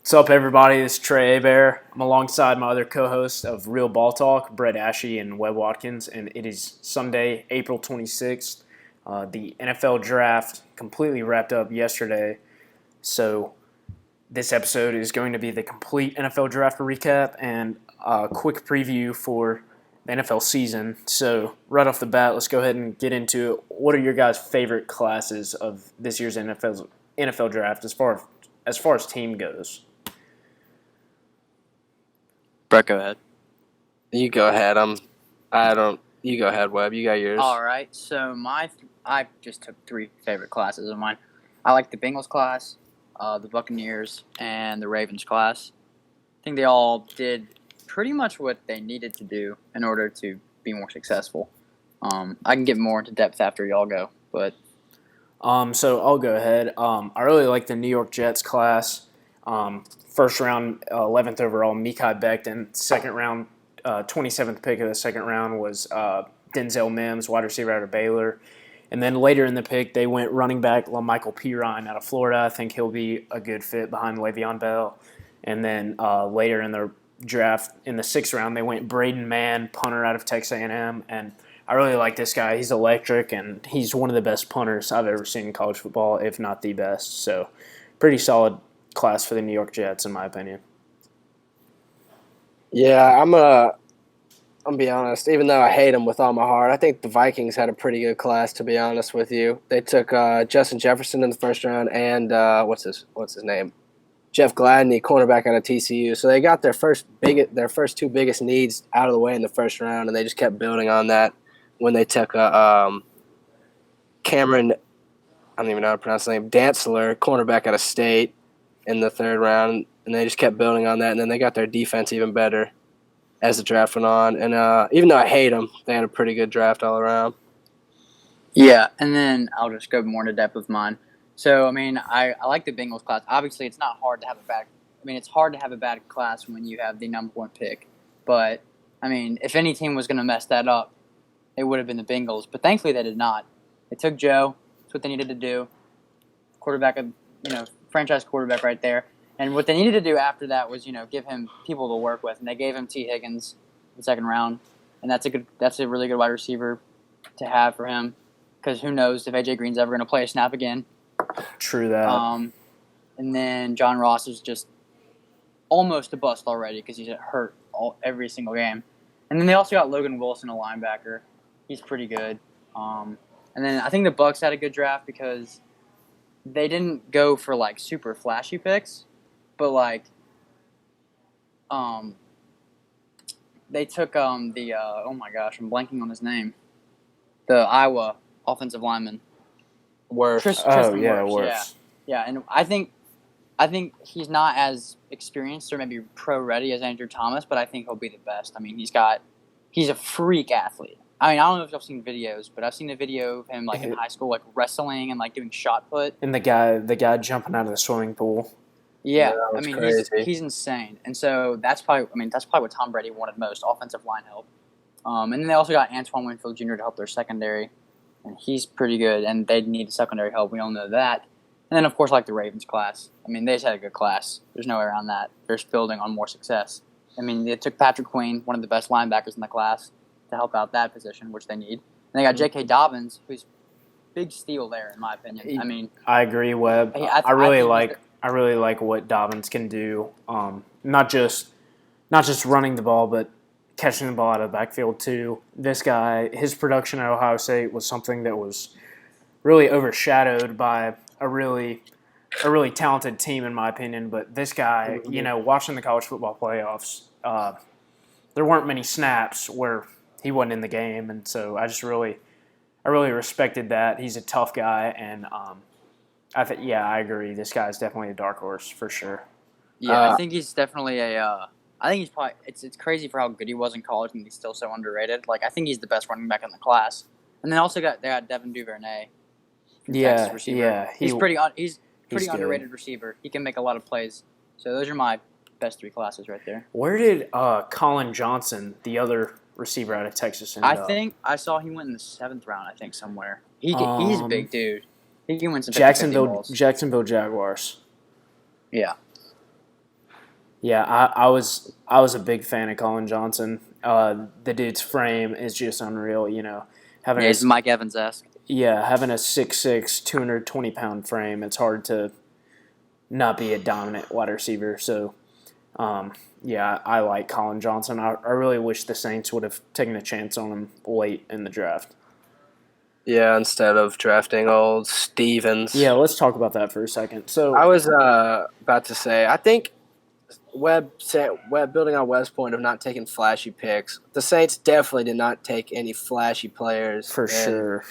What's up, everybody? This is Trey Bear. I'm alongside my other co-host of Real Ball Talk, Brett Ashe and Webb Watkins, and it is Sunday, April 26th. The NFL Draft completely wrapped up yesterday, so this episode is going to be the complete NFL Draft recap and a quick preview for the NFL season. So right off the bat, let's go ahead and get into it. What are your guys' favorite classes of this year's NFL Draft as far as team goes? Brett, go ahead. You go ahead. You go ahead, Webb. You got yours. All right. So I just took three favorite classes of mine. I like the Bengals class, the Buccaneers, and the Ravens class. I think they all did pretty much what they needed to do in order to be more successful. I can get more into depth after y'all go, but so I'll go ahead. I really like the New York Jets class. First round, 11th overall, Mekhi Becton. Second round, 27th pick of the second round was Denzel Mims, wide receiver out of Baylor. And then later in the pick, they went running back LaMichael Pirine out of Florida. I think he'll be a good fit behind Le'Veon Bell. And then later in the draft, in the sixth round, they went Braden Mann, punter out of Texas A&M. And I really like this guy. He's electric, and he's one of the best punters I've ever seen in college football, if not the best. So pretty solid class for the New York Jets, in my opinion. Yeah, I'm gonna be honest. Even though I hate them with all my heart, I think the Vikings had a pretty good class. To be honest with you, they took Justin Jefferson in the first round and what's his name, Jeff Gladney, cornerback out of TCU. So they got their first two biggest needs out of the way in the first round, and they just kept building on that when they took Cameron, I don't even know how to pronounce the name, Dantzler, cornerback out of State, in the third round, and they just kept building on that, and then they got their defense even better as the draft went on. And even though I hate them, they had a pretty good draft all around. yeah. And then I'll just go more into depth with mine. So, I mean, I like the Bengals class. Obviously, it's not hard to have a bad – I mean, it's hard to have a bad class when you have the number one pick. But, I mean, if any team was going to mess that up, it would have been the Bengals. But thankfully, they did not. They took Joe. That's what they needed to do. Quarterback, franchise quarterback right there. And what they needed to do after that was, give him people to work with. And they gave him T. Higgins in the second round. And that's a really good wide receiver to have for him. Because who knows if A.J. Green's ever going to play a snap again. True that. And then John Ross is just almost a bust already because he's hurt every single game. And then they also got Logan Wilson, a linebacker. He's pretty good. And then I think the Bucs had a good draft because they didn't go for super flashy picks, but they took oh my gosh, I'm blanking on his name, the Iowa offensive lineman. Worth. Tristan Wirfs. Wirfs. Yeah, and I think he's not as experienced or maybe pro ready as Andrew Thomas, but I think he'll be the best. I mean, he's a freak athlete. I mean, I don't know if y'all seen videos, but I've seen a video of him in high school, wrestling and doing shot put. And the guy jumping out of the swimming pool. Yeah, I mean, he's insane, and so that's probably what Tom Brady wanted most: offensive line help. And then they also got Antoine Winfield Jr. to help their secondary, and he's pretty good. And they need secondary help. We all know that. And then of course, the Ravens class. I mean, they just had a good class. There's no way around that. They're just building on more success. I mean, they took Patrick Queen, one of the best linebackers in the class, to help out that position, which they need. And they got J.K. Dobbins, who's big steal there, in my opinion. I mean, I agree, Webb. I really like what Dobbins can do. Not just running the ball, but catching the ball out of the backfield too. This guy, his production at Ohio State was something that was really overshadowed by a really talented team, in my opinion. But this guy, watching the college football playoffs, there weren't many snaps where he wasn't in the game, and so I really respected that. He's a tough guy, and I agree. This guy's definitely a dark horse for sure. Yeah, I think he's definitely I think he's probably. It's crazy for how good he was in college, and he's still so underrated. I think he's the best running back in the class. And then also they got Devin Duvernay, Texas receiver. Yeah, he's pretty underrated receiver. He can make a lot of plays. So those are my best three classes right there. Where did Colin Johnson, the other receiver out of Texas, end up? Think I saw he went in the 7th round. I think somewhere. He's a big dude. He can win some Jacksonville Jaguars. Yeah. Yeah, I was a big fan of Colin Johnson. The dude's frame is just unreal. Having Yeah, a he's Mike Evans-esque. having a 6'6", 220-pound frame, it's hard to not be a dominant wide receiver. So, I like Colin Johnson. I really wish the Saints would have taken a chance on him late in the draft. Yeah, instead of drafting old Stevens. Yeah, let's talk about that for a second. So, I was about to say, I think Webb building on Webb's point of not taking flashy picks. The Saints definitely did not take any flashy players. for sure.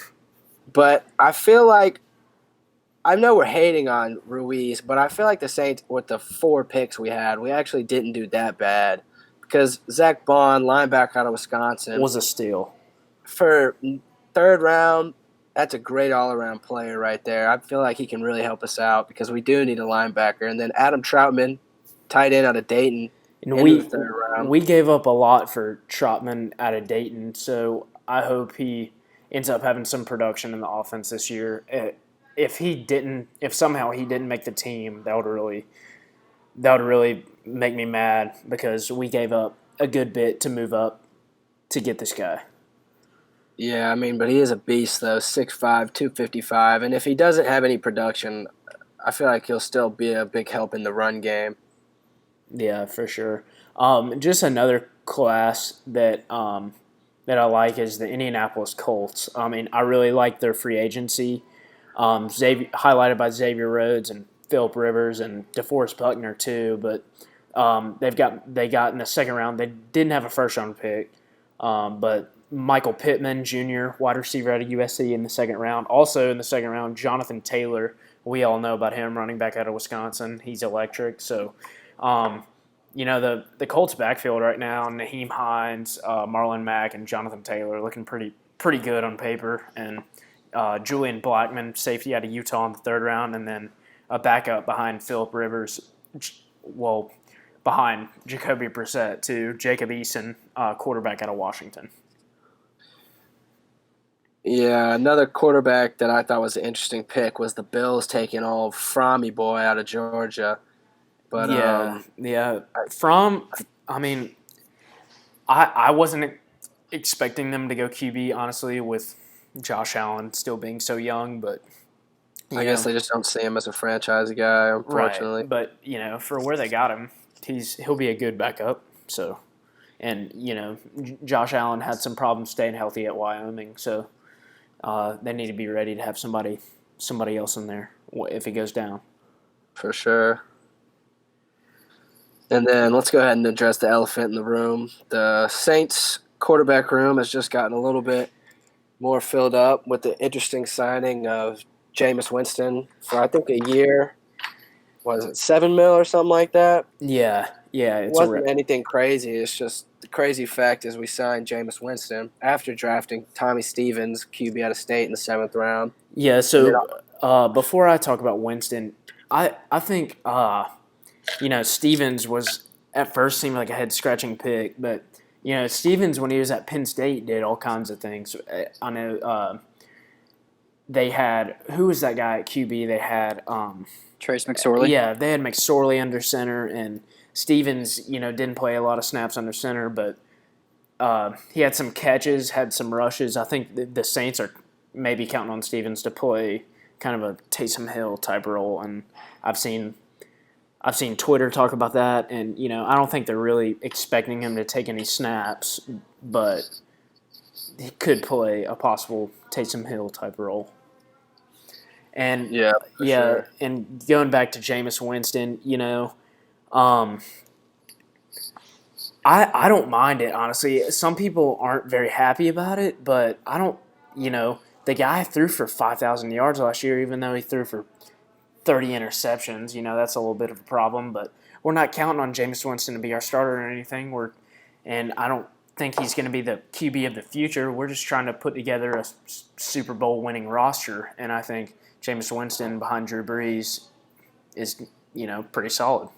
But I feel like I know we're hating on Ruiz, but I feel like the Saints, with the 4 picks we had, we actually didn't do that bad. Because Zach Bond, linebacker out of Wisconsin, Was a steal. for 3rd round, that's a great all-around player right there. I feel like he can really help us out because we do need a linebacker. And then Adam Troutman, tight end out of Dayton, And in the 3rd round. we gave up a lot for Trotman out of Dayton, so I hope he ends up having some production in the offense this year. If somehow he didn't make the team, that would really make me mad because we gave up a good bit to move up to get this guy. Yeah, I mean, but he is a beast, though, 6'5", 255. And if he doesn't have any production, I feel like he'll still be a big help in the run game. Yeah, for sure. Just another class that I like is the Indianapolis Colts. I mean, I really like their free agency, highlighted by Xavier Rhodes and Phillip Rivers and DeForest Buckner too. But they got in the 2nd round. They didn't have a 1st round pick, but Michael Pittman Jr., wide receiver out of USC, in the 2nd round. Also in the 2nd round, Jonathan Taylor. We all know about him, running back out of Wisconsin. He's electric. So, the Colts backfield right now, Naheem Hines, Marlon Mack, and Jonathan Taylor looking pretty good on paper. And Julian Blackman, safety out of Utah in the 3rd round, and then a backup behind Phillip Rivers, behind Jacoby Brissett too, Jacob Eason, quarterback out of Washington. Yeah, another quarterback that I thought was an interesting pick was the Bills taking old Frommy boy out of Georgia. But I wasn't expecting them to go QB, honestly, with Josh Allen still being so young, but I guess they just don't see him as a franchise guy, unfortunately. Right. But for where they got him, he'll be a good backup. So, and Josh Allen had some problems staying healthy at Wyoming, so they need to be ready to have somebody else in there if he goes down. For sure. And then let's go ahead and address the elephant in the room. The Saints quarterback room has just gotten a little bit more filled up with the interesting signing of Jameis Winston for, I think, a year. Was it $7 million or something like that? Yeah. It wasn't anything crazy. It's just the crazy fact is we signed Jameis Winston after drafting Tommy Stevens, QB out of State, in the 7th round. Yeah, so before I talk about Winston, I think Stevens was at first seemed like a head-scratching pick, but Stevens, when he was at Penn State, did all kinds of things. I know they had – who was that guy at QB? They had Trace McSorley. Yeah, they had McSorley under center, and Stevens, didn't play a lot of snaps under center, but he had some catches, had some rushes. I think the Saints are maybe counting on Stevens to play kind of a Taysom Hill type role, and I've seen Twitter talk about that, and I don't think they're really expecting him to take any snaps, but he could play a possible Taysom Hill type role. And sure. And going back to Jameis Winston, I don't mind it, honestly. Some people aren't very happy about it, but I don't. The guy threw for 5,000 yards last year, even though he threw for 30 interceptions. That's a little bit of a problem, but we're not counting on Jameis Winston to be our starter or anything. And I don't think he's going to be the QB of the future. We're just trying to put together a Super Bowl winning roster, and I think Jameis Winston behind Drew Brees is pretty solid.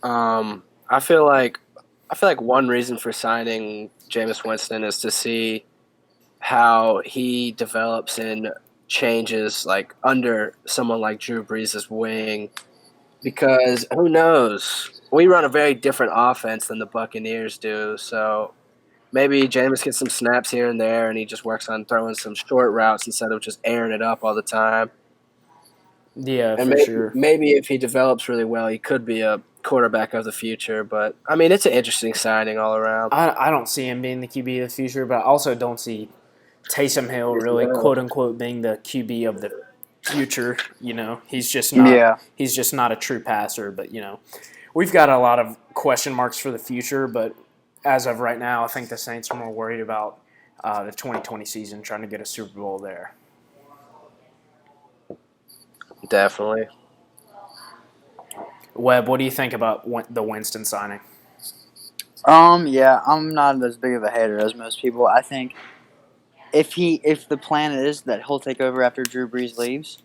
I feel like one reason for signing Jameis Winston is to see how he develops and changes under someone like Drew Brees' wing, because who knows we run a very different offense than the Buccaneers do. So maybe Jameis gets some snaps here and there, and he just works on throwing some short routes instead of just airing it up all the time. Yeah, And for sure. maybe if he develops really well, he could be a quarterback of the future. But, I mean, it's an interesting signing all around. I don't see him being the QB of the future, but I also don't see Taysom Hill really, Yeah. quote unquote, being the QB of the future. You know, he's just Yeah. not a true passer. But we've got a lot of question marks for the future. But as of right now, I think the Saints are more worried about the 2020 season, trying to get a Super Bowl there. Definitely. Webb, what do you think about the Winston signing? Yeah, I'm not as big of a hater as most people. I think if the plan is that he'll take over after Drew Brees leaves,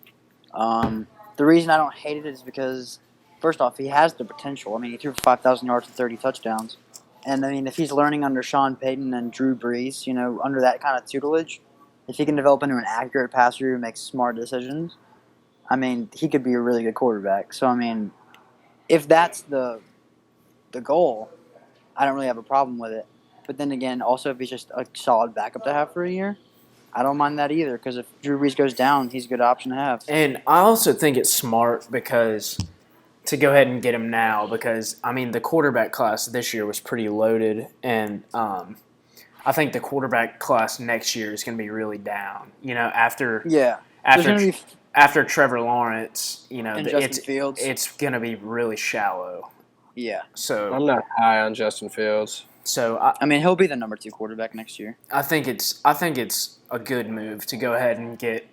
the reason I don't hate it is because first off, he has the potential. I mean, he threw for 5,000 yards and 30 touchdowns, and I mean, if he's learning under Sean Payton and Drew Brees, under that kind of tutelage, if he can develop into an accurate passer who makes smart decisions, I mean, he could be a really good quarterback. So I mean, if that's the goal, I don't really have a problem with it. But then again, also if he's just a solid backup to have for a year, I don't mind that either. Because if Drew Brees goes down, he's a good option to have. And I also think it's smart to go ahead and get him now because, I mean, the quarterback class this year was pretty loaded. And I think the quarterback class next year is going to be really down. After Trevor Lawrence, and Justin Fields, it's going to be really shallow. Yeah. So I'm not high on Justin Fields. So I mean, he'll be the number 2 quarterback next year. I think it's a good move to go ahead and get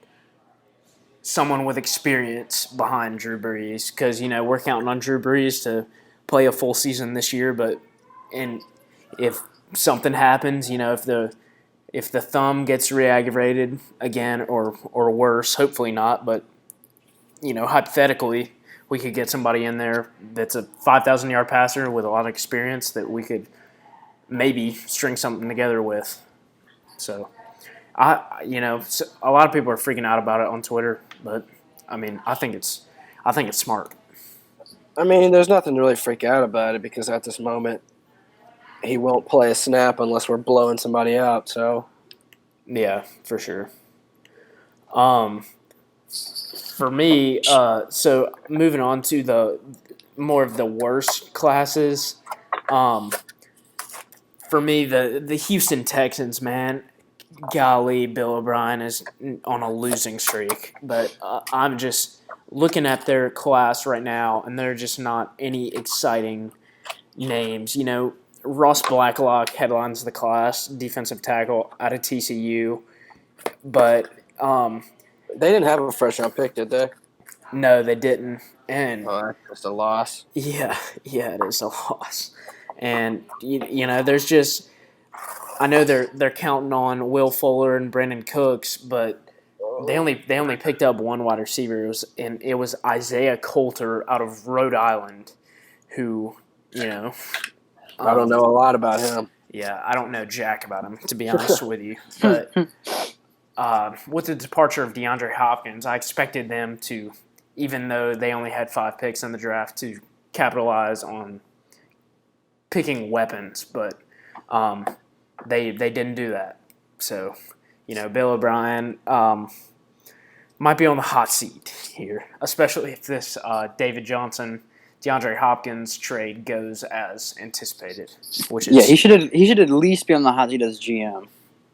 someone with experience behind Drew Brees because we're counting on Drew Brees to play a full season this year, and if something happens, if the thumb gets re-aggravated again or worse, hopefully not, but hypothetically, we could get somebody in there that's a 5,000-yard passer with a lot of experience that we could maybe string something together with. So, a lot of people are freaking out about it on Twitter, but I mean, I think it's smart. I mean, there's nothing to really freak out about it because at this moment, he won't play a snap unless we're blowing somebody out. So, yeah, for sure. For me, so moving on to the more of the worst classes. For me, the Houston Texans, man, golly, Bill O'Brien is on a losing streak. But I'm just looking at their class right now, and they're just not any exciting names. Ross Blacklock headlines the class, defensive tackle out of TCU. But they didn't have a first-round pick, did they? No, they didn't. And that's just a loss. Yeah, it is a loss. And there's just I know they're counting on Will Fuller and Brandon Cooks, but they only picked up one wide receiver. It was Isaiah Coulter out of Rhode Island, who I don't know a lot about him. Yeah, I don't know jack about him, to be honest with you. But with the departure of DeAndre Hopkins, I expected them to, even though they only had 5 picks in the draft, to capitalize on picking weapons. But they didn't do that. So, Bill O'Brien might be on the hot seat here, especially if this David Johnson DeAndre Hopkins trade goes as anticipated, which is he should at least be on the hot seat as GM.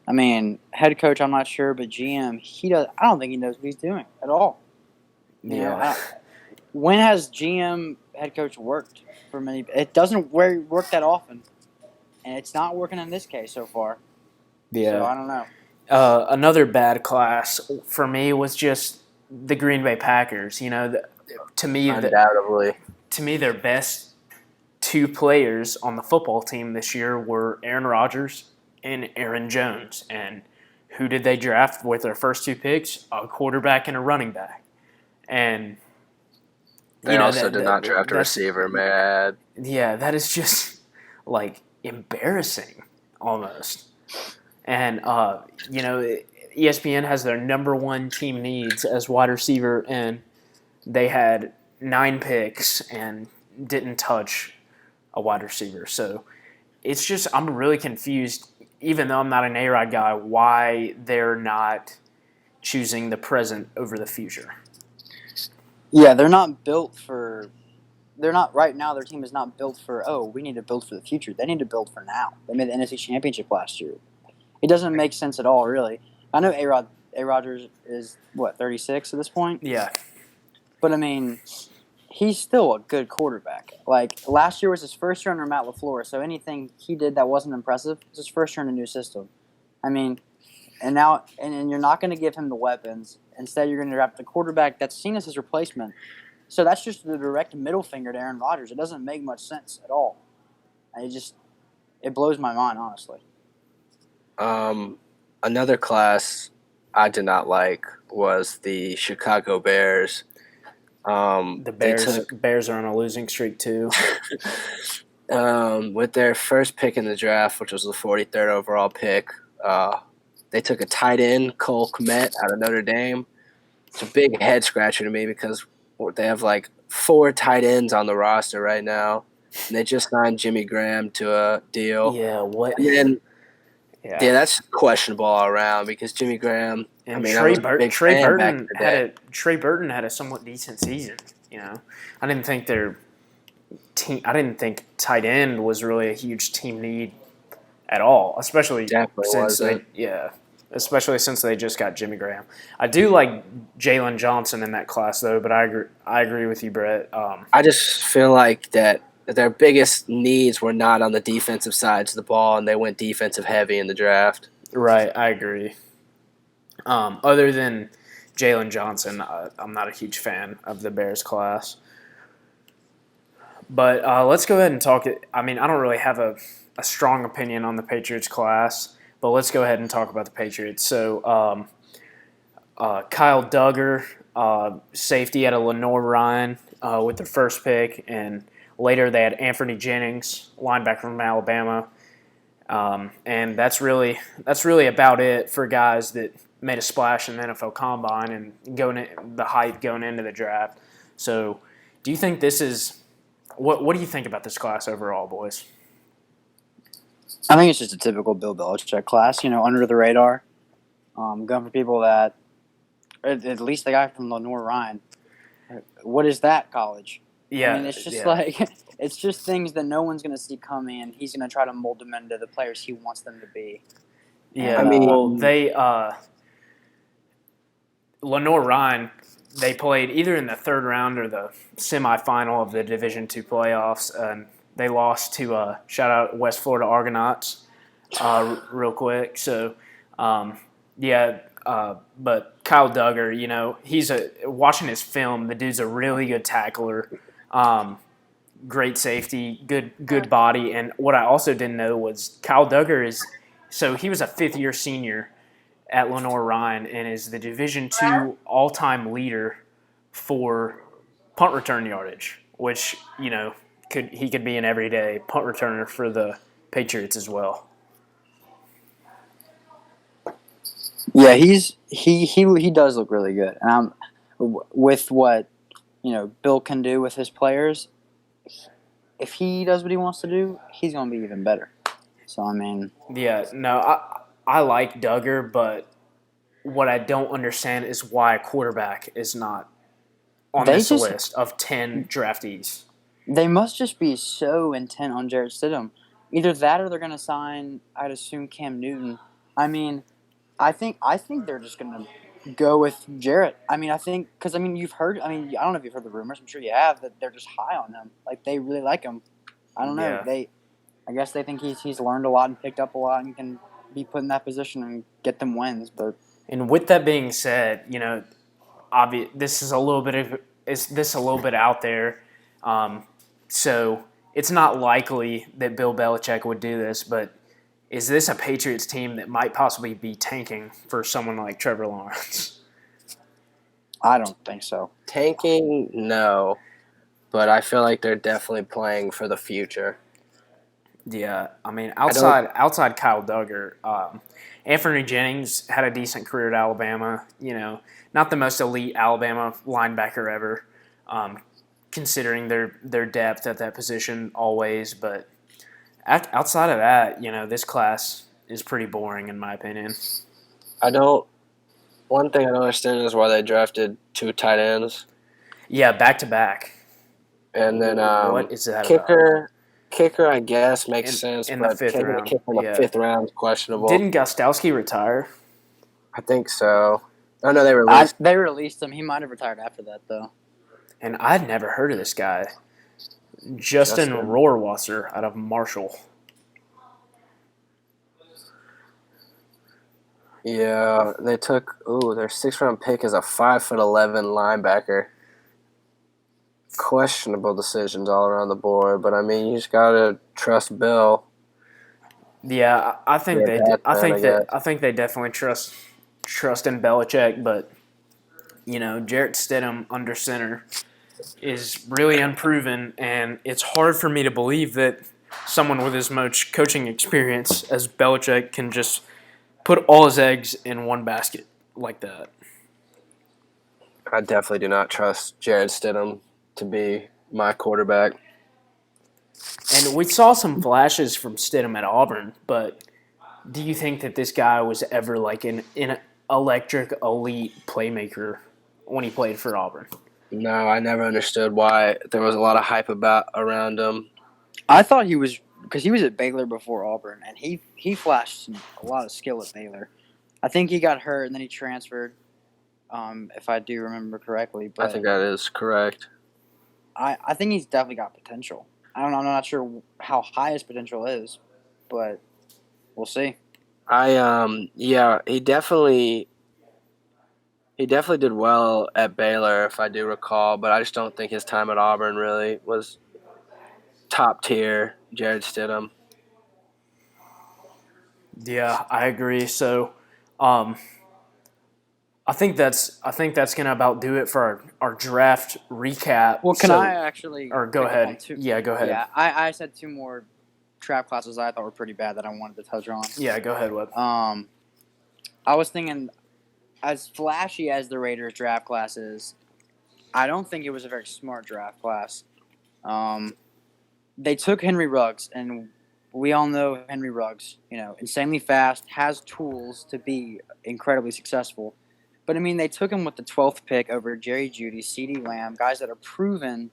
I mean, head coach, I'm not sure, but GM, I don't think he knows what he's doing at all. When has GM head coach worked for many? It doesn't work that often, and it's not working in this case so far. Yeah, so I don't know. Another bad class for me was just the Green Bay Packers. Undoubtedly. To me, their best 2 players on the football team this year were Aaron Rodgers and Aaron Jones. And who did they draft with their first 2 picks? A quarterback and a running back. And they also did not draft a receiver, man. Yeah, that is just embarrassing almost. And ESPN has their number 1 team needs as wide receiver, and they had 9 picks and didn't touch a wide receiver. So it's just I'm really confused, even though I'm not an A-Rod guy, why they're not choosing the present over the future. Yeah, they're not built for. They're not right now. Their team is not built for. Oh, we need to build for the future. They need to build for now. They made the NFC Championship last year. It doesn't make sense at all, really. I know A. Rodgers is what 36 at this point. Yeah. But I mean, he's still a good quarterback. Like last year was his first year under Matt LaFleur, so anything he did that wasn't impressive was his first year in a new system. I mean, and now and you're not going to give him the weapons. Instead, you're going to draft the quarterback that's seen as his replacement. So that's just the direct middle finger to Aaron Rodgers. It doesn't make much sense at all. It blows my mind, honestly. Another class I did not like was the Chicago Bears. The Bears are on a losing streak too. With their first pick in the draft, which was the 43rd overall pick, they took a tight end, Cole Kmet, out of Notre Dame. It's a big head scratcher to me because they have like 4 tight ends on the roster right now. And they just signed Jimmy Graham to a deal. Yeah, what? And then, yeah, that's questionable all around because Jimmy Graham. And Trey Burton had a somewhat decent season. You know, I didn't think tight end was really a huge team need at all, especially especially since they just got Jimmy Graham. I do like Jalen Johnson in that class though, but I agree with you, Brett. I just feel like that their biggest needs were not on the defensive sides of the ball, and they went defensive heavy in the draft. Right, I agree. Other than Jalen Johnson, I'm not a huge fan of the Bears class. But let's go ahead and talk. I mean, I don't really have a strong opinion on the Patriots class, but let's go ahead and talk about the Patriots. So Kyle Duggar, safety out of Lenore Ryan with their first pick, and later they had Anthony Jennings, linebacker from Alabama. And that's really about it for guys that made a splash in the NFL Combine and the hype going into the draft. So, do you think this is what do you think about this class overall, boys? I think it's just a typical Bill Belichick class. Under the radar, going for people that, at least the guy from Lenore Ryan. What is that college? Yeah, I mean, it's just like it's just things that no one's going to see coming, and he's going to try to mold them into the players he wants them to be. Yeah, they Lenore Ryan, they played either in the third round or the semifinal of the Division II playoffs, and they lost to shout out West Florida Argonauts, real quick. So, but Kyle Duggar, he's watching his film. The dude's a really good tackler. Great safety, good body, and what I also didn't know was Kyle Duggar he was a 5th-year senior at Lenore Ryan and is the Division II all-time leader for punt return yardage, which he could be an everyday punt returner for the Patriots as well. Yeah, he does look really good, and with what Bill can do with his players. If he does what he wants to do, he's going to be even better. So, I mean... Yeah, no, I like Duggar, but what I don't understand is why a quarterback is not on this list of 10 draftees. They must just be so intent on Jarrett Stidham. Either that or they're going to sign, I'd assume, Cam Newton. I mean, I think they're just going to go with Jarrett. I mean, because you've heard, I don't know if you've heard the rumors, I'm sure you have, that they're just high on him. Like, they really like him. I don't know. Yeah. I guess they think he's learned a lot and picked up a lot and can be put in that position and get them wins. But and with that being said, this is a little bit out there. So it's not likely that Bill Belichick would do this, but is this a Patriots team that might possibly be tanking for someone like Trevor Lawrence? I don't think so. Tanking, no. But I feel like they're definitely playing for the future. Yeah, I mean, outside Kyle Duggar, Anthony Jennings had a decent career at Alabama. Not the most elite Alabama linebacker ever. considering their depth at that position always. But outside of that, this class is pretty boring in my opinion. I don't. One thing I don't understand is why they drafted 2 tight ends, Yeah, back to back. and then What is that about? Kicker, I guess makes In sense, in the but fifth taking a round, kicker in the yeah. 5th round is questionable. Didn't Gostowski retire? I think so. Oh no, they released. They released him. He might have retired after that, though. And I'd never heard of this guy, Justin Rohrwasser out of Marshall. Yeah, they took. Their 6th round pick is a 5'11" linebacker. Questionable decisions all around the board, but I mean, you just gotta trust Bill. Yeah, I think Yeah, they. Pat, I think man, I that. I think they definitely trust in Belichick, but Jarrett Stidham under center is really unproven, and it's hard for me to believe that someone with as much coaching experience as Belichick can just put all his eggs in one basket like that. I definitely do not trust Jared Stidham to be my quarterback. And we saw some flashes from Stidham at Auburn, but do you think that this guy was ever like an electric elite playmaker when he played for Auburn? No, I never understood why there was a lot of hype around him. I thought he was because he was at Baylor before Auburn, and he flashed a lot of skill at Baylor. I think he got hurt and then he transferred, if I do remember correctly. But I think that is correct. I think he's definitely got potential. I'm not sure how high his potential is, but we'll see. He definitely did well at Baylor, if I do recall, but I just don't think his time at Auburn really was top tier. Jared Stidham. Yeah, I agree. So, I think that's gonna about do it for our draft recap. Well, can I actually? Or go pick up ahead. on two? Yeah, go ahead. Yeah, I said 2 more draft classes I thought were pretty bad that I wanted to touch on. Yeah, go ahead, Webb. I was thinking, as flashy as the Raiders draft class is, I don't think it was a very smart draft class. They took Henry Ruggs, and we all know Henry Ruggs, insanely fast, has tools to be incredibly successful. But, I mean, they took him with the 12th pick over Jerry Jeudy, CeeDee Lamb, guys that are proven,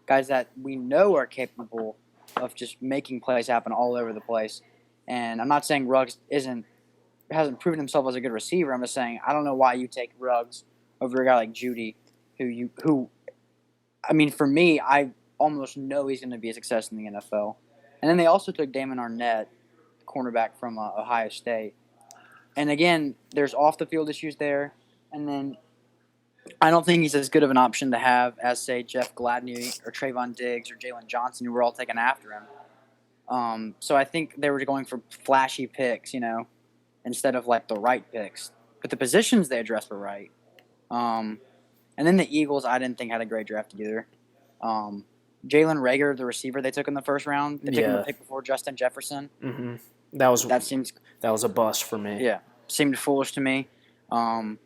guys that we know are capable of just making plays happen all over the place. And I'm not saying Ruggs hasn't proven himself as a good receiver. I'm just saying I don't know why you take Ruggs over a guy like Jeudy, who I mean, for me, I almost know he's going to be a success in the NFL. And then they also took Damon Arnett, cornerback from Ohio State. And again, there's off the field issues there. And then I don't think he's as good of an option to have as, say, Jeff Gladney or Trayvon Diggs or Jalen Johnson, who were all taken after him. So I think they were going for flashy picks, instead of like the right picks. But the positions they addressed were right. And then the Eagles, I didn't think had a great draft either. Jalen Reagor, the receiver they took in the first round, they took him a pick before Justin Jefferson. Mm-hmm. That was a bust for me. Yeah, seemed foolish to me. I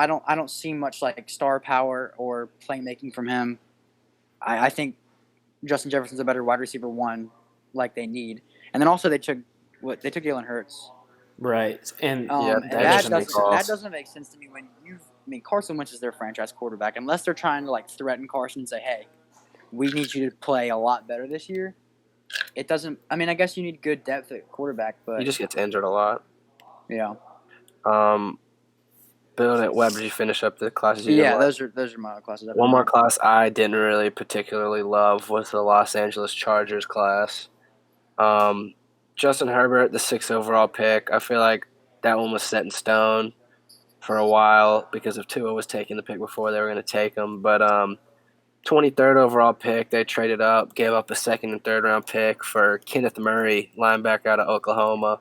don't see much like star power or playmaking from him. I think Justin Jefferson's a better wide receiver 1, like they need. And then also they took Jalen Hurts. Right, and that doesn't make sense to me when Carson Wentz is their franchise quarterback. Unless they're trying to like threaten Carson and say, hey, we need you to play a lot better this year. It doesn't. I mean, I guess you need good depth at quarterback, but he just gets injured a lot. Yeah. Bill and Webb, did you finish up the classes? Those are my classes. One more class I didn't really particularly love was the Los Angeles Chargers class. Justin Herbert, the 6th overall pick. I feel like that one was set in stone for a while because if Tua was taking the pick before they were going to take him. But 23rd overall pick, they traded up, gave up a 2nd and 3rd round pick for Kenneth Murray, linebacker out of Oklahoma.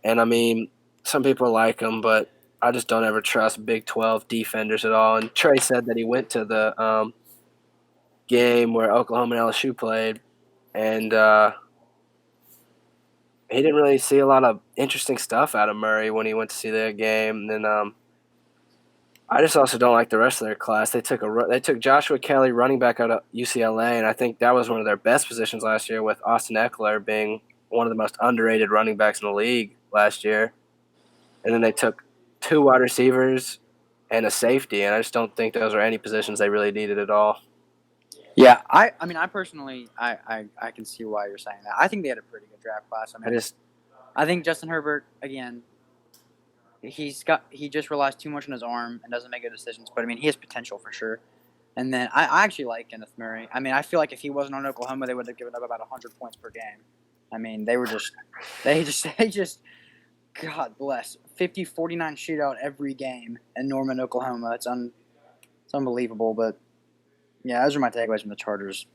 And, I mean, some people like him, but I just don't ever trust Big 12 defenders at all. And Trey said that he went to the game where Oklahoma and LSU played, and he didn't really see a lot of interesting stuff out of Murray when he went to see the game. And then I just also don't like the rest of their class. They took Joshua Kelly, running back out of UCLA, and I think that was one of their best positions last year, with Austin Eckler being one of the most underrated running backs in the league last year. And then they took 2 wide receivers and a safety, and I just don't think those are any positions they really needed at all. Yeah, I mean, I personally, I can see why you're saying that. I think they had a pretty good draft class. I think Justin Herbert, again, he just relies too much on his arm and doesn't make good decisions. But I mean, he has potential for sure. And then I actually like Kenneth Murray. I mean, I feel like if he wasn't on Oklahoma, they would have given up about 100 points per game. I mean, they just, God bless, 50-49 shootout every game in Norman, Oklahoma. It's unbelievable. But yeah, those are my takeaways from the Chargers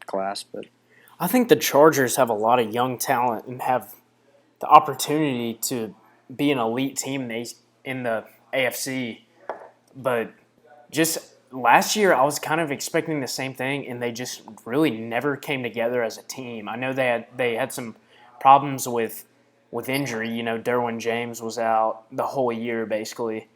class. But I think the Chargers have a lot of young talent and have the opportunity to be an elite team in the AFC. But just last year, I was kind of expecting the same thing, and they just really never came together as a team. I know they had some problems with injury. You know, Derwin James was out the whole year basically,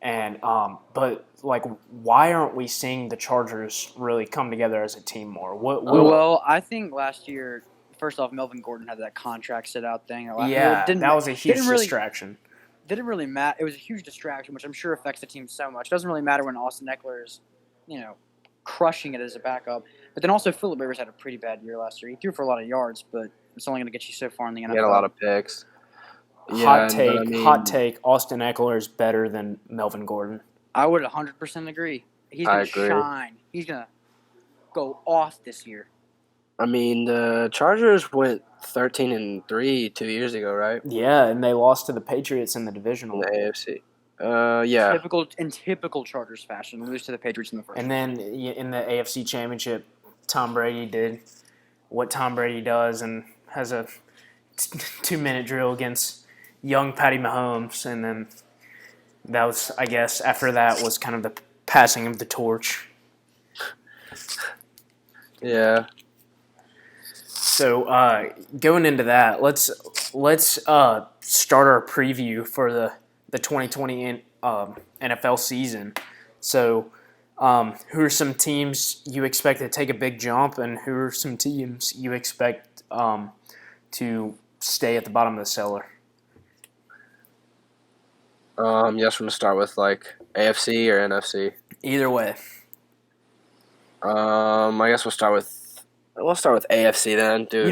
and but like, why aren't we seeing the Chargers really come together as a team more? Well, I think last year, first off, Melvin Gordon had that contract sit out thing. That was a huge distraction. Didn't really matter. It was a huge distraction, which I'm sure affects the team so much. It doesn't really matter when Austin Eckler is, crushing it as a backup. But then also, Phillip Rivers had a pretty bad year last year. He threw for a lot of yards, but it's only going to get you so far in the NFL. He had a lot of picks. Hot take. Austin Eckler is better than Melvin Gordon. I would 100% agree. He's going to shine. He's going to go off this year. I mean, the Chargers went 13-3 2 years ago, right? Yeah, and they lost to the Patriots in the divisional. In the AFC. Yeah. Typical Chargers fashion, lose to the Patriots in the first. And then in the AFC Championship, Tom Brady did what Tom Brady does and has a 2-minute drill against young Patty Mahomes, and then that was, I guess, after that was kind of the passing of the torch. Yeah. So going into that, let's start our preview for the 2020 NFL season. So who are some teams you expect to take a big jump, and who are some teams you expect to stay at the bottom of the cellar? Yes, we're going to start with AFC or NFC. Either way. I guess we'll start with AFC then. Dude, you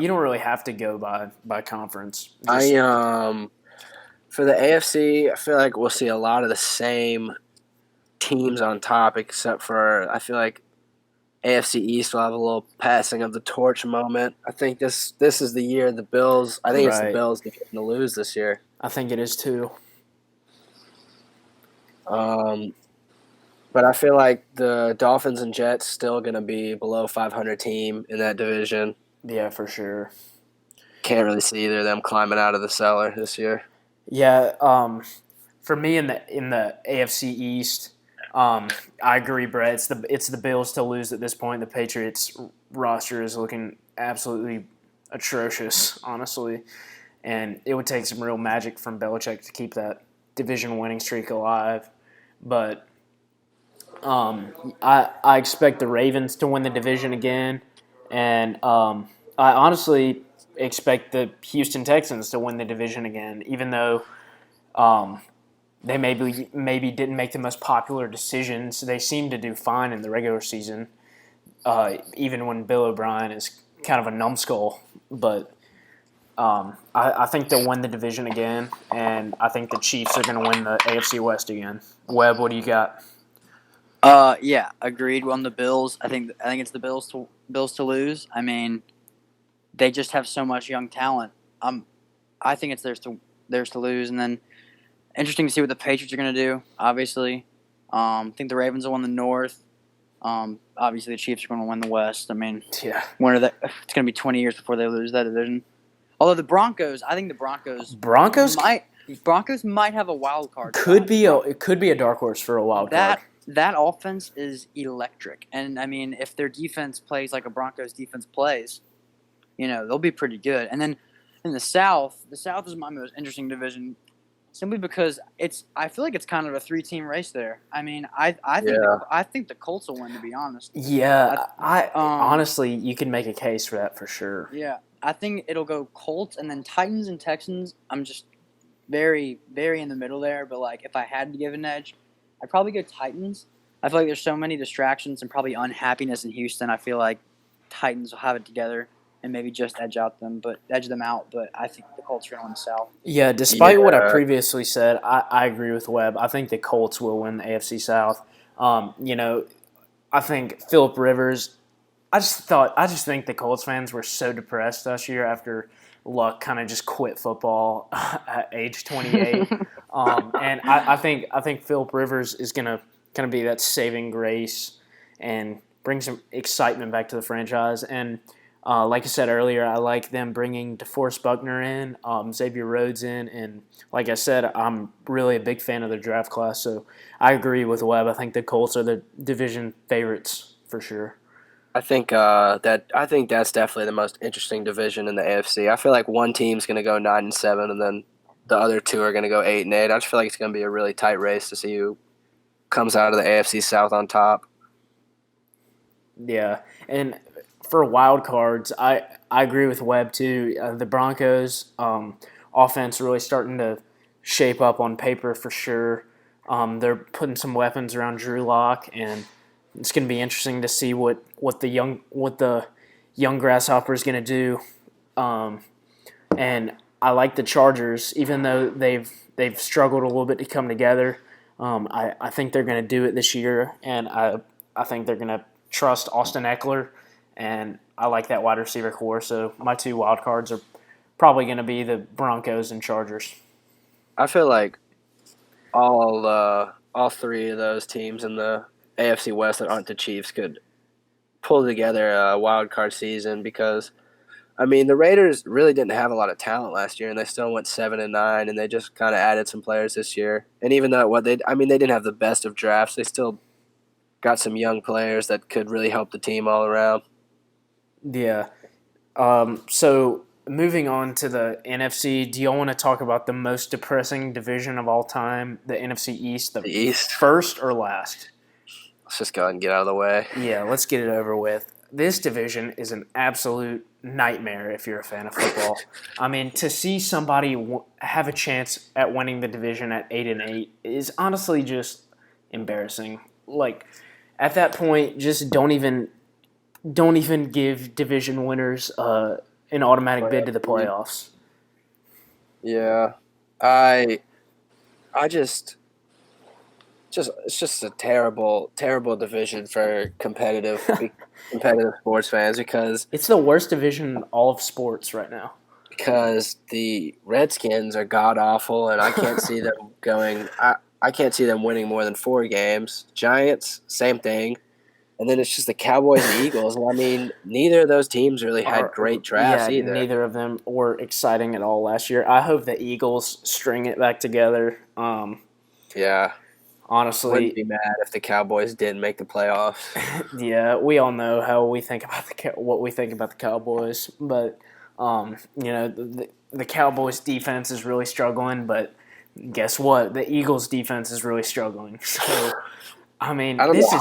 don't really have to go by conference. For the AFC, I feel like we'll see a lot of the same teams on top, except for I feel like AFC East will have a little passing of the torch moment. I think this is the year the Bills. I think it's the Bills that are going to lose this year. I think it is too. But I feel like the Dolphins and Jets still going to be below 500 team in that division. Yeah, for sure. Can't really see either of them climbing out of the cellar this year. Yeah, for me in the AFC East, I agree, Brett. It's the Bills to lose at this point. The Patriots roster is looking absolutely atrocious, honestly, and it would take some real magic from Belichick to keep that division winning streak alive. But I expect the Ravens to win the division again, and I honestly expect the Houston Texans to win the division again, even though they maybe didn't make the most popular decisions. They seem to do fine in the regular season, even when Bill O'Brien is kind of a numbskull. But I think they'll win the division again, and I think the Chiefs are going to win the AFC West again. Webb, what do you got? Yeah, agreed. On the Bills, I think it's the Bills to lose. I mean, they just have so much young talent. I think it's theirs to lose, and then interesting to see what the Patriots are going to do. Obviously, I think the Ravens will win the North. Obviously, the Chiefs are going to win the West. I mean, yeah, it's going to be 20 years before they lose that division. Although the Broncos, I think the Broncos might have a wild card. It could be a dark horse for a wild card. That offense is electric, and I mean, if their defense plays like a Broncos defense plays, they'll be pretty good. And then in the South is my most interesting division. simply because I feel like it's kind of a 3-team race there. I mean, I think Yeah. I think the Colts will win, to be honest. Yeah, I Um, honestly, you can make a case for that for sure. yeah, I think it'll go Colts and then Titans and Texans. I'm just very, very in the middle there. But like, if I had to give an edge, I'd probably go Titans. I feel like there's so many distractions and probably unhappiness in Houston. I feel like Titans will have it together and maybe just edge them out. But I think the Colts are going to win the South. Yeah, despite what I Yeah. previously said, I agree with Webb. I think the Colts will win the AFC South. I think Philip Rivers. I just think the Colts fans were so depressed this year after Luck kind of just quit football at age 28. And I think Philip Rivers is gonna kind of be that saving grace and bring some excitement back to the franchise. And like I said earlier, I like them bringing DeForest Buckner in, Xavier Rhodes in, and like I said, I'm really a big fan of their draft class. So I agree with Webb. I think the Colts are the division favorites for sure. I think that's definitely the most interesting division in the AFC. I feel like one team's going to go 9-7, and then the other two are going to go 8-8. I just feel like it's going to be a really tight race to see who comes out of the AFC South on top. Yeah, and for wild cards, I agree with Webb too. The Broncos offense really starting to shape up on paper for sure. They're putting some weapons around Drew Lock, and it's going to be interesting to see what the young grasshopper is going to do. And I like the Chargers, even though they've struggled a little bit to come together. I think they're going to do it this year, and I think they're going to trust Austin Eckler, and I like that wide receiver core. So my two wild cards are probably going to be the Broncos and Chargers. I feel like all three of those teams in the AFC West that aren't the Chiefs could pull together a wild card season because I mean the Raiders really didn't have a lot of talent last year and they still went 7-9 and they just kind of added some players this year. And even though they didn't have the best of drafts, they still got some young players that could really help the team all around. Yeah. So moving on to the NFC, do y'all want to talk about the most depressing division of all time, the NFC East, The East. first or last? Let's just go ahead and get out of the way. Yeah, let's get it over with. This division is an absolute nightmare if you're a fan of football. I mean, to see somebody have a chance at winning the division at 8-8 is honestly just embarrassing. Like at that point, just don't even give division winners an automatic bid to the playoffs. Yeah, I just it's just a terrible division for competitive sports fans It's the worst division in all of sports right now. because the Redskins are god awful and I can't see them going. I can't see them winning more than 4 games. Giants, same thing. And then it's just the Cowboys and Eagles. And I mean, neither of those teams really had great drafts either. Neither of them were exciting at all last year. I hope the Eagles string it back together. Yeah. Honestly, Wouldn't be mad if the Cowboys did make the playoffs. yeah, we all know how we think about what we think about the Cowboys, but the Cowboys defense is really struggling. But guess what? The Eagles defense is really struggling. So, I mean, this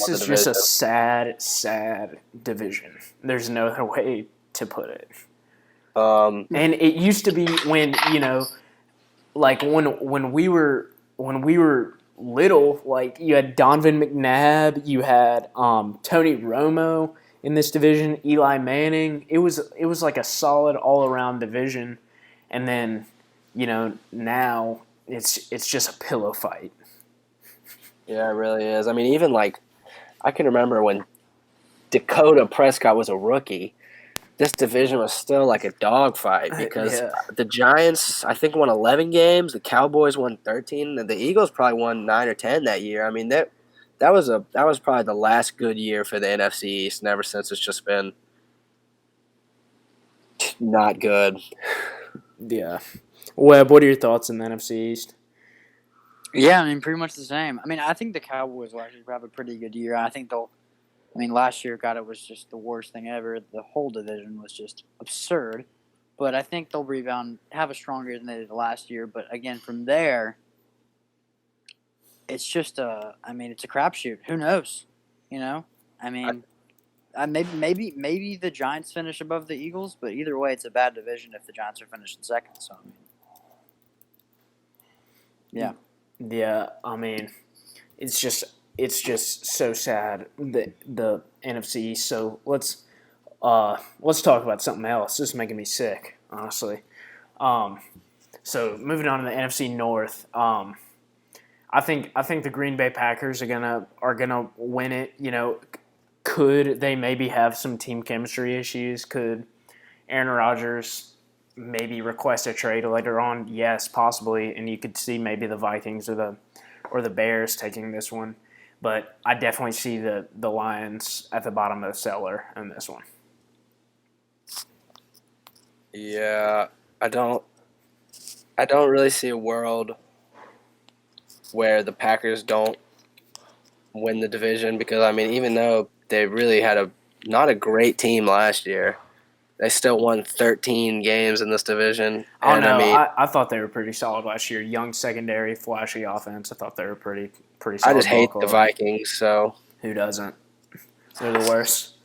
is just a sad division. There's no other way to put it. And it used to be when like when we were little, like you had Donovan McNabb, you had Tony Romo in this division, Eli Manning. It was like a solid all around division, and then now it's just a pillow fight. Yeah, it really is. I mean, even like I can remember when Dakota Prescott was a rookie. This division was still like a dogfight because the Giants, I think, won 11 games. The Cowboys won 13, and the Eagles probably won 9 or 10 that year. I mean, that was probably the last good year for the NFC East, and ever since it's just been not good. Yeah. Webb, what are your thoughts on the NFC East? Yeah, I mean, pretty much the same. I mean, I think the Cowboys will actually have a pretty good year. I think they'll. I mean, last year, God, it was just the worst thing ever. The whole division was just absurd. but I think they'll rebound, have a stronger year than they did last year. But again, from there, it's just it's a crapshoot. Who knows? You know, I mean, maybe the Giants finish above the Eagles, but either way, it's a bad division if the Giants are finishing second. So I mean, yeah. Yeah, I mean, it's just so sad that the NFC East. So let's talk about something else. This is making me sick, honestly. So moving on to the NFC North. I think the Green Bay Packers are gonna win it. You know, could they maybe have some team chemistry issues? Could Aaron Rodgers maybe request a trade later on? Yes, possibly, and you could see maybe the Vikings or the Bears taking this one. But I definitely see the Lions at the bottom of the cellar in this one. Yeah, I don't really see a world where the Packers don't win the division because, I mean, even though they really had not a great team last year, they still won 13 games in this division. Oh, And no, I mean, I thought they were pretty solid last year. Young secondary, flashy offense. I thought they were pretty solid. I just hate ball the club. Vikings, so Who doesn't? They're the worst.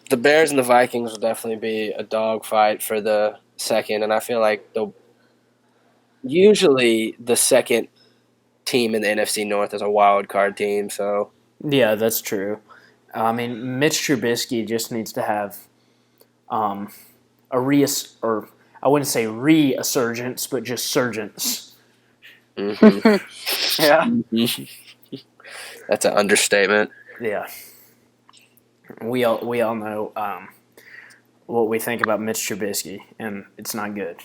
the Bears and the Vikings will definitely be a dogfight for the second, and I feel like usually the second team in the NFC North is a wild card team, so Yeah, that's true. I mean, Mitch Trubisky just needs to have or I wouldn't say resurgence, but just surgence. Yeah. That's an understatement. Yeah, we all know what we think about Mitch Trubisky, and it's not good.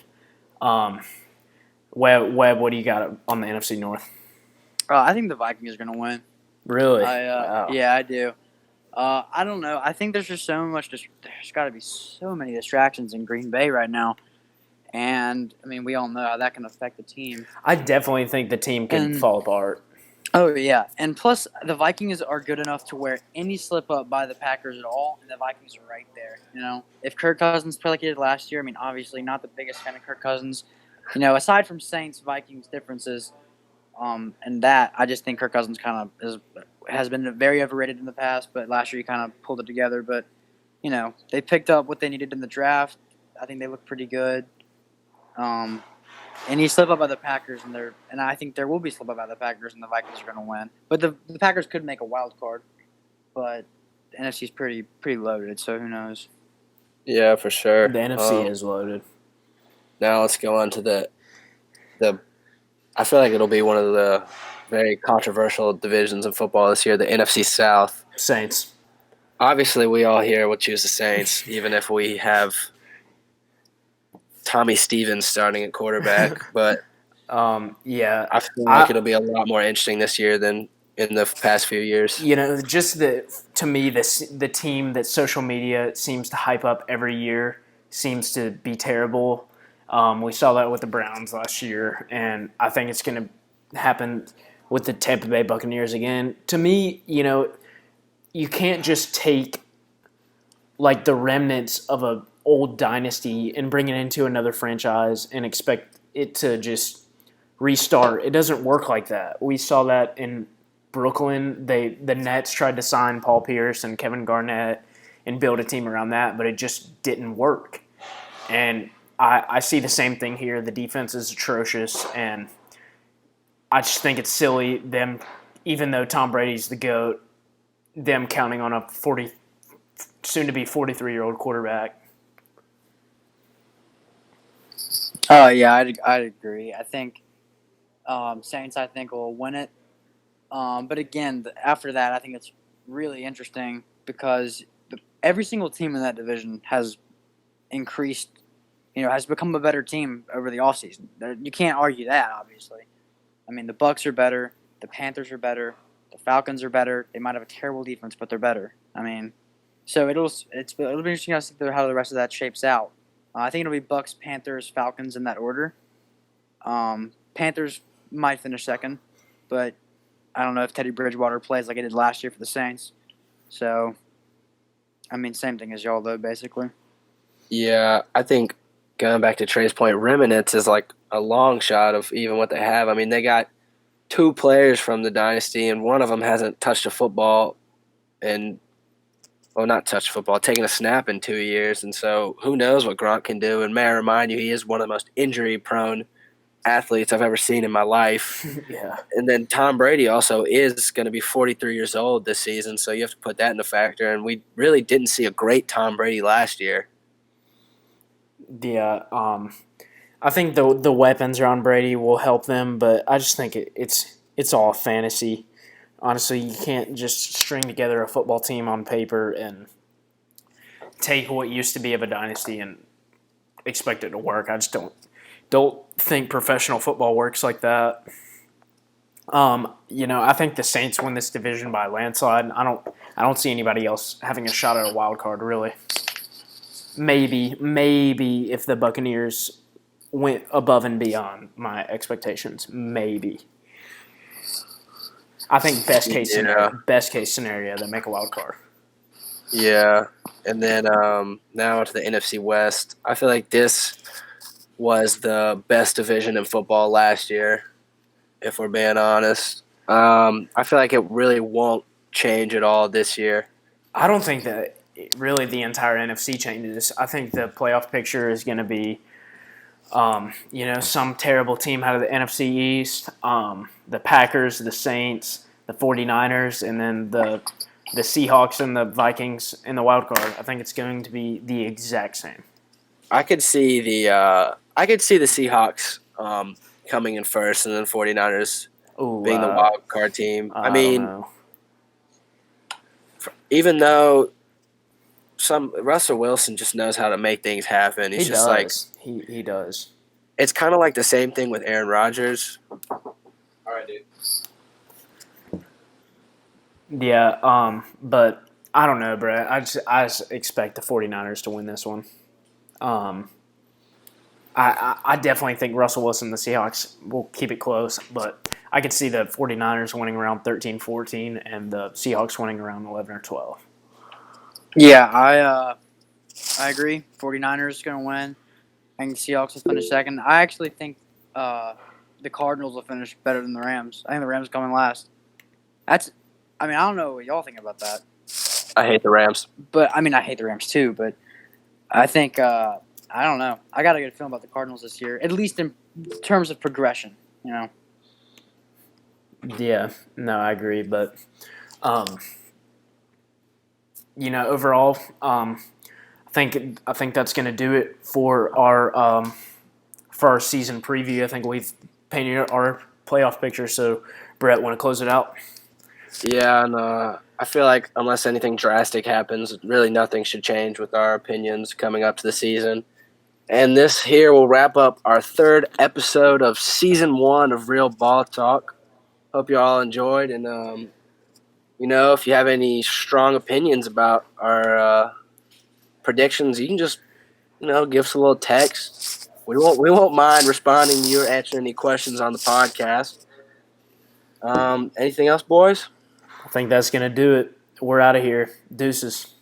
Webb, what do you got on the NFC North? I think the Vikings are gonna win. Really? Wow. Yeah, I do. I don't know. I think there's just so much. There's got to be so many distractions in Green Bay right now, and I mean, we all know how that can affect the team. I definitely think the team can fall apart. Oh yeah, and plus the Vikings are good enough to where any slip up by the Packers at all, and the Vikings are right there. You know, if Kirk Cousins played like he did last year, I mean, obviously not the biggest fan of Kirk Cousins. You know, aside from Saints Vikings differences, and that I just think Kirk Cousins kind of has been very overrated in the past, but last year he kind of pulled it together. But you know, they picked up what they needed in the draft. I think they look pretty good. And he slip up by the Packers, and I think there will be slip up by the Packers, and the Vikings are going to win. But the Packers could make a wild card, but the NFC is pretty loaded. So who knows? Yeah, for sure. The NFC is loaded. Now let's go on to the. I feel like it'll be one of the very controversial divisions in football this year, the NFC South. Saints. Obviously, we all here will choose the Saints, even if we have Tommy Stevens starting at quarterback. But yeah, I feel like it'll be a lot more interesting this year than in the past few years. You know, just to me, the team that social media seems to hype up every year seems to be terrible. We saw that with the Browns last year, and I think it's going to happen with the Tampa Bay Buccaneers again. To me, you know, you can't just take like the remnants of a old dynasty and bring it into another franchise and expect it to just restart. It doesn't work like that. We saw that in Brooklyn. The Nets tried to sign Paul Pierce and Kevin Garnett and build a team around that, but it just didn't work. And I see the same thing here. The defense is atrocious, and I just think it's silly them, even though Tom Brady's the GOAT, them counting on a soon-to-be 43-year-old quarterback. Oh yeah, I'd agree. I think Saints will win it. But again, after that, I think it's really interesting because every single team in that division has increased. You know, has become a better team over the offseason. You can't argue that, obviously. I mean, the Bucks are better. The Panthers are better. The Falcons are better. They might have a terrible defense, but they're better. I mean, so it'll be interesting to see how the rest of that shapes out. I think it'll be Bucks, Panthers, Falcons in that order. Panthers might finish second, but I don't know if Teddy Bridgewater plays like he did last year for the Saints. So, I mean, same thing as y'all, though, basically. Yeah, I think going back to Trey's point, remnants is like a long shot of even what they have. I mean, they got 2 players from the dynasty, and one of them hasn't touched a football and not touched football, taken a snap in 2 years. And so who knows what Gronk can do. And may I remind you, he is one of the most injury-prone athletes I've ever seen in my life. Yeah. And then Tom Brady also is going to be 43 years old this season, so you have to put that into factor. And we really didn't see a great Tom Brady last year. Yeah. I think the weapons around Brady will help them, but I just think it's all fantasy. Honestly, you can't just string together a football team on paper and take what used to be of a dynasty and expect it to work. I just don't think professional football works like that. I think the Saints win this division by a landslide. I don't see anybody else having a shot at a wild card, really. Maybe if the Buccaneers went above and beyond my expectations, maybe. I think best case scenario, they make a wild card. Yeah. And then now to the NFC West. I feel like this was the best division in football last year, if we're being honest. I feel like it really won't change at all this year. I don't think that really the entire NFC changes. I think the playoff picture is going to be, some terrible team out of the NFC East, the Packers, the Saints, the 49ers, and then the Seahawks and the Vikings in the wild card. I think it's going to be the exact same. I could see the Seahawks coming in first, and then 49ers being the wild card team. I mean, even though Russell Wilson just knows how to make things happen. He does. It's kind of like the same thing with Aaron Rodgers. All right, dude. Yeah, but I don't know, Brett. I just expect the 49ers to win this one. I definitely think Russell Wilson and the Seahawks will keep it close, but I could see the 49ers winning around 13-14 and the Seahawks winning around 11 or 12. Yeah, I agree. 49ers going to win. I think the Seahawks will finish second. I actually think the Cardinals will finish better than the Rams. I think the Rams coming last. I don't know what y'all think about that. I hate the Rams. But, I hate the Rams too, but I think, I don't know. I got a good feeling about the Cardinals this year, at least in terms of progression, Yeah, no, I agree, but overall, I think that's going to do it for our season preview. I think we've painted our playoff picture. So, Brett, want to close it out? Yeah, and I feel like unless anything drastic happens, really nothing should change with our opinions coming up to the season. And this here will wrap up our 3rd episode of Season 1 of Real Ball Talk. Hope you all enjoyed, and if you have any strong opinions about our predictions, you can just give us a little text. We won't mind responding to you or answering any questions on the podcast. Anything else, boys? I think that's gonna do it. We're out of here. Deuces.